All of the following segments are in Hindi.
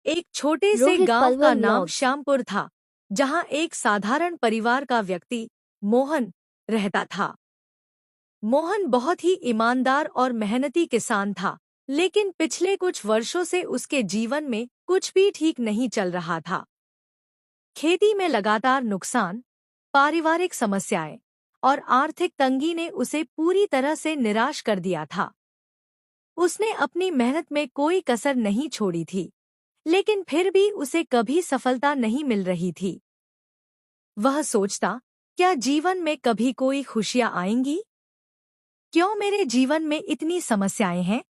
एक छोटे से रोहित गांव का पलवल नाम व्लॉग्स। श्यामपुर था, जहां एक साधारण परिवार का व्यक्ति मोहन रहता था। मोहन बहुत ही ईमानदार और मेहनती किसान था, लेकिन पिछले कुछ वर्षों से उसके जीवन में कुछ भी ठीक नहीं चल रहा था। खेती में लगातार नुकसान, पारिवारिक समस्याएं और आर्थिक तंगी ने उसे पूरी तरह से निराश कर दिया था। उसने अपनी मेहनत में कोई कसर नहीं छोड़ी थी, लेकिन फिर भी उसे कभी सफलता नहीं मिल रही थी। वह सोचता, क्या जीवन में कभी कोई खुशियां आएंगी? क्यों मेरे जीवन में इतनी समस्याएं हैं?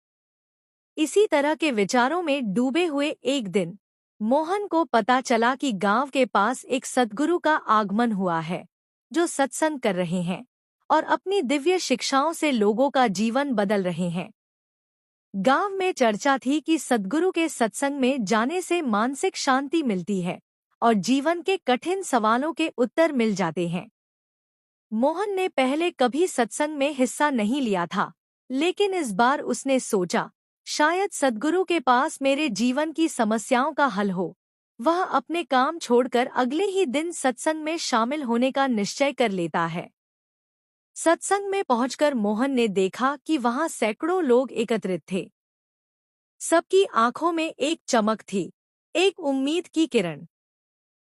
इसी तरह के विचारों में डूबे हुए एक दिन मोहन को पता चला कि गांव के पास एक सद्गुरु का आगमन हुआ है, जो सत्संग कर रहे हैं और अपनी दिव्य शिक्षाओं से लोगों का जीवन बदल रहे हैं। गांव में चर्चा थी कि सद्गुरु के सत्संग में जाने से मानसिक शांति मिलती है और जीवन के कठिन सवालों के उत्तर मिल जाते हैं। मोहन ने पहले कभी सत्संग में हिस्सा नहीं लिया था, लेकिन इस बार उसने सोचा, शायद सद्गुरु के पास मेरे जीवन की समस्याओं का हल हो। वह अपने काम छोड़कर अगले ही दिन सत्संग में शामिल होने का निश्चय कर लेता है। सत्संग में पहुंचकर मोहन ने देखा कि वहां सैकड़ों लोग एकत्रित थे। सबकी आंखों में एक चमक थी, एक उम्मीद की किरण।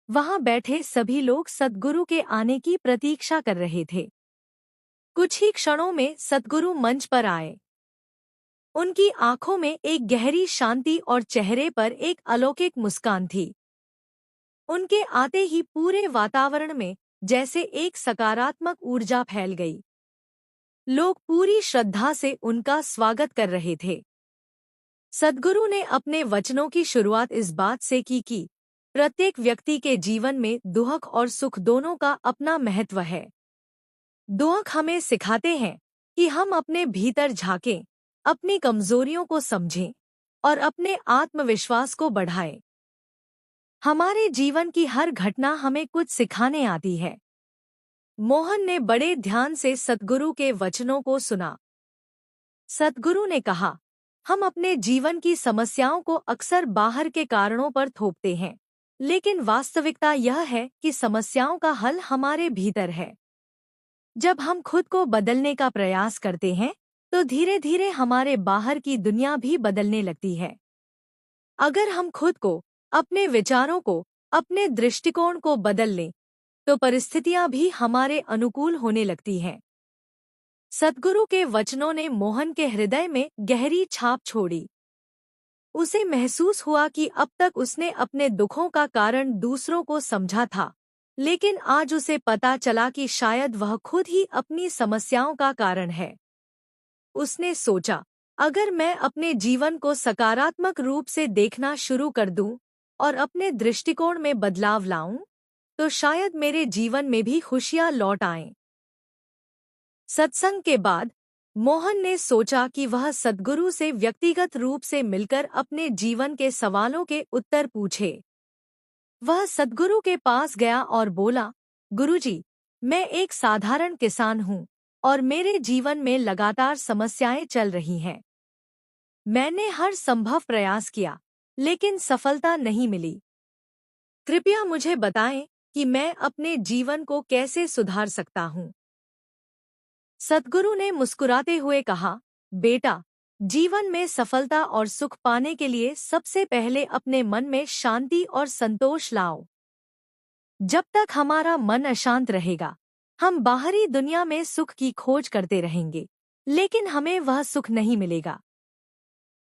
वहां बैठे सभी लोग सद्गुरु के आने की प्रतीक्षा कर रहे थे। कुछ ही क्षणों में सद्गुरु मंच पर आए। उनकी आंखों में एक गहरी शांति और चेहरे पर एक अलौकिक मुस्कान थी। उनके आते ही पूरे वातावरण में जैसे एक सकारात्मक ऊर्जा फैल गई। लोग पूरी श्रद्धा से उनका स्वागत कर रहे थे। सद्गुरु ने अपने वचनों की शुरुआत इस बात से की कि प्रत्येक व्यक्ति के जीवन में दुख और सुख दोनों का अपना महत्व है। दुख हमें सिखाते हैं कि हम अपने भीतर झांकें, अपनी कमजोरियों को समझें और अपने आत्मविश्वास को बढ़ाएं। हमारे जीवन की हर घटना हमें कुछ सिखाने आती है। मोहन ने बड़े ध्यान से सद्गुरु के वचनों को सुना। सद्गुरु ने कहा, हम अपने जीवन की समस्याओं को अक्सर बाहर के कारणों पर थोपते हैं, लेकिन वास्तविकता यह है कि समस्याओं का हल हमारे भीतर है। जब हम खुद को बदलने का प्रयास करते हैं, तो धीरे धीरे हमारे बाहर की दुनिया भी बदलने लगती है। अगर हम खुद को, अपने विचारों को, अपने दृष्टिकोण को बदल लें, तो परिस्थितियां भी हमारे अनुकूल होने लगती हैं। सद्गुरु के वचनों ने मोहन के हृदय में गहरी छाप छोड़ी। उसे महसूस हुआ कि अब तक उसने अपने दुखों का कारण दूसरों को समझा था, लेकिन आज उसे पता चला कि शायद वह खुद ही अपनी समस्याओं का कारण है। उसने सोचा, अगर मैं अपने जीवन को सकारात्मक रूप से देखना शुरू कर दूं और अपने दृष्टिकोण में बदलाव लाऊं, तो शायद मेरे जीवन में भी खुशियां लौट आएं। सत्संग के बाद मोहन ने सोचा कि वह सद्गुरु से व्यक्तिगत रूप से मिलकर अपने जीवन के सवालों के उत्तर पूछे। वह सद्गुरु के पास गया और बोला, गुरुजी, मैं एक साधारण किसान हूँ और मेरे जीवन में लगातार समस्याएं चल रही हैं। मैंने हर संभव प्रयास किया, लेकिन सफलता नहीं मिली। कृपया मुझे बताएं कि मैं अपने जीवन को कैसे सुधार सकता हूँ। सद्गुरु ने मुस्कुराते हुए कहा, बेटा, जीवन में सफलता और सुख पाने के लिए सबसे पहले अपने मन में शांति और संतोष लाओ। जब तक हमारा मन अशांत रहेगा, हम बाहरी दुनिया में सुख की खोज करते रहेंगे, लेकिन हमें वह सुख नहीं मिलेगा।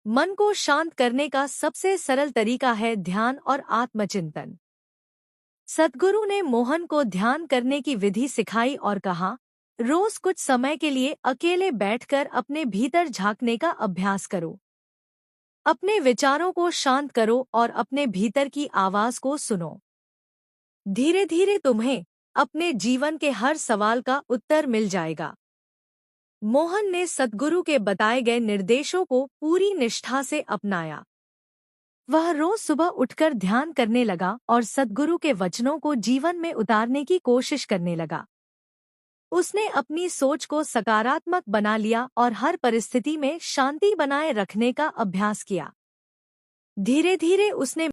मन को शांत करने का सबसे सरल तरीका है ध्यान और आत्मचिंतन। सद्गुरु ने मोहन को ध्यान करने की विधि सिखाई और कहा, रोज कुछ समय के लिए अकेले बैठकर अपने भीतर झांकने का अभ्यास करो। अपने विचारों को शांत करो और अपने भीतर की आवाज को सुनो। धीरे धीरे तुम्हें अपने जीवन के हर सवाल का उत्तर मिल जाएगा। मोहन ने सद्गुरु के बताए गए निर्देशों को पूरी निष्ठा से अपनाया। वह रोज सुबह उठकर ध्यान करने लगा और सद्गुरु के वचनों को जीवन में उतारने की कोशिश करने लगा। उसने अपनी सोच को सकारात्मक बना लिया और हर परिस्थिति में शांति बनाए रखने का अभ्यास किया। धीरे धीरे उसने